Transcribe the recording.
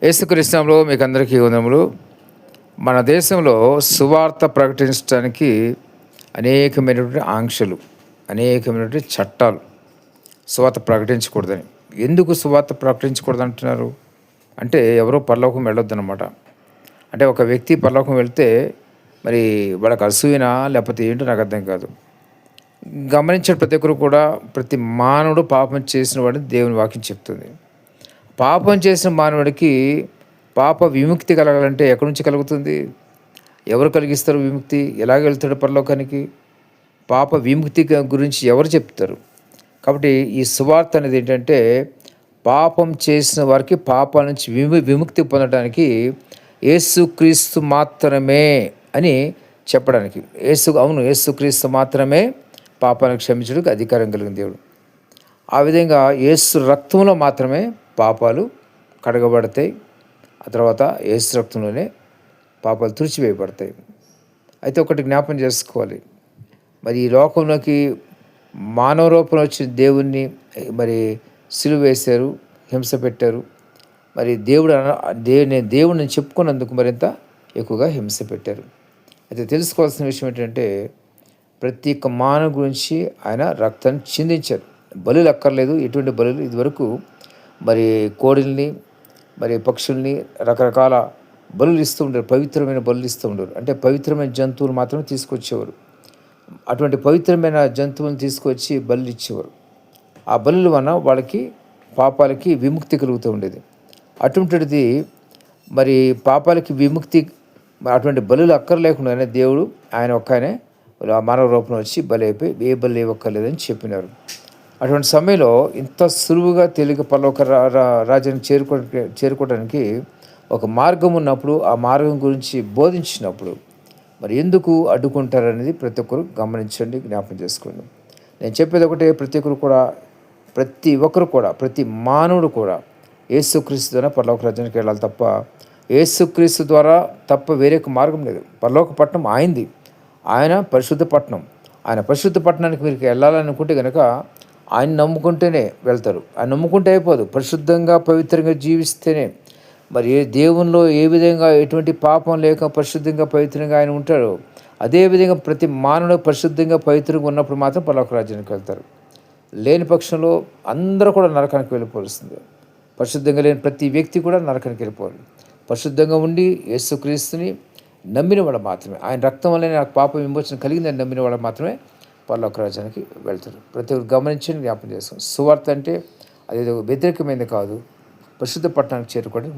యేసుక్రీస్తునామములో మీకు అందరికీ వందనములు. మన దేశంలో సువార్త ప్రకటించడానికి అనేకమైనటువంటి ఆంక్షలు, అనేకమైనటువంటి చట్టాలు సువార్త ప్రకటించకూడదని. ఎందుకు సువార్త ప్రకటించకూడదు అంటున్నారు అంటే, ఎవరో పరలోకం వెళ్ళొద్దనమాట. అంటే ఒక వ్యక్తి పరలోకం వెళ్తే మరి వాళ్ళకి అసూయనా లేకపోతే ఏంటో నాకు అర్థం కాదు. గమనించిన ప్రతి ఒక్కరు కూడా, ప్రతి మానవుడు పాపం చేసిన వాడిని దేవుని వాక్యం చెప్తుంది. పాపం చేసిన మానవుడికి పాప విముక్తి కలగాలంటే ఎక్కడి నుంచి కలుగుతుంది? ఎవరు కలిగిస్తారు విముక్తి? ఎలాగ వెళ్తాడు పరలోకానికి? పాప విముక్తి గురించి ఎవరు చెప్తారు? కాబట్టి ఈ సువార్త అనేది ఏంటంటే, పాపం చేసిన వారికి పాపాల నుంచి విముక్తి పొందడానికి యేసుక్రీస్తు మాత్రమే అని చెప్పడానికి. యేసుక్రీస్తు మాత్రమే పాపాలను క్షమించడానికి అధికారం కలిగిన దేవుడు. ఆ విధంగా యేసు రక్తంలో మాత్రమే పాపాలు కడగబడతాయి. ఆ తర్వాత యేసు రక్తంలోనే పాపాలు తుడిచివేయబడతాయి. అయితే ఒకటి జ్ఞాపం చేసుకోవాలి, మరి ఈ లోకంలోకి మానవ రూపంలో వచ్చిన దేవుణ్ణి మరి సిలువ వేశారు, హింస పెట్టారు. మరి దేవుడిని చెప్పుకున్నందుకు మరింత ఎక్కువగా హింస పెట్టారు. అయితే తెలుసుకోవాల్సిన విషయం ఏంటంటే, ప్రతి ఒక్క మానవు గురించి ఆయన రక్తాన్ని చిందించారు. బలులు అక్కర్లేదు, ఎటువంటి బలులు ఇదివరకు మరి కోడిల్ని, మరి పక్షుల్ని, రకరకాల బలులు ఇస్తూ ఉండరు, పవిత్రమైన బలులు ఇస్తూ ఉండరు. అంటే పవిత్రమైన జంతువులు మాత్రమే తీసుకొచ్చేవారు. అటువంటి పవిత్రమైన జంతువులను తీసుకొచ్చి బలులు ఇచ్చేవారు. ఆ బలుల వలన వాళ్ళకి పాపాలకి విముక్తి కలుగుతూ ఉండేది. అటువంటిది మరి పాపాలకి విముక్తి, అటువంటి బలులు అక్కర్లేకుండానే దేవుడు ఆయన ఒక్కనే మానవ రూపంలో వచ్చి బలి అయిపోయి ఏ బలి ఇవ్వక్కర్లేదని చెప్పినారు. అటువంటి సమయంలో ఇంత సులువుగా తేలిక పరలోక రాజ్యానికి చేరుకోవడానికి ఒక మార్గం ఉన్నప్పుడు, ఆ మార్గం గురించి బోధించినప్పుడు మరి ఎందుకు అడ్డుకుంటారనేది ప్రతి ఒక్కరు గమనించండి, జ్ఞాపకం చేసుకోండి. నేను చెప్పేది ఒకటే, ప్రతి ఒక్కరు కూడా ప్రతి మానవుడు కూడా యేసుక్రీస్తు ద్వారా పరలోక రాజ్యానికి వెళ్ళాలి తప్ప, యేసుక్రీస్తు ద్వారా తప్ప వేరే మార్గం లేదు. పరలోక పట్టణం ఆయనది, ఆయన పరిశుద్ధ పట్టణం. ఆయన పరిశుద్ధ పట్టణానికి మీరు వెళ్ళాలనుకుంటే కనుక ఆయన నమ్ముకుంటేనే వెళ్తారు. ఆయన నమ్ముకుంటే అయిపోదు, పరిశుద్ధంగా పవిత్రంగా జీవిస్తేనే. మరి దేవునిలో ఏ విధంగా ఎటువంటి పాపం లేక పరిశుద్ధంగా పవిత్రంగా ఆయన ఉంటాడో, అదేవిధంగా ప్రతి మానవుడు పరిశుద్ధంగా పవిత్రంగా ఉన్నప్పుడు మాత్రం పరలోక రాజ్యానికి వెళ్తారు. లేని పక్షంలో అందరూ కూడా నరకానికి వెళ్ళిపోవలసిందే. పరిశుద్ధంగా లేని ప్రతి వ్యక్తి కూడా నరకానికి వెళ్ళిపోవాలి. పరిశుద్ధంగా ఉండి యేసుక్రీస్తుని నమ్మిన వాడు మాత్రమే, ఆయన రక్తం వల్లనే నాకు పాప విమోచన కలిగిందని నమ్మిన వాడు మాత్రమే పరలోక రాజ్యానికి వెళ్తారు. ప్రతి ఒక్కరు గమనించి జ్ఞాపకం చేస్తాం. సువార్త అంటే అదేదో వ్యతిరేకమైనది కాదు, పరిశుద్ధ పట్టణానికి చేరుకోవడానికి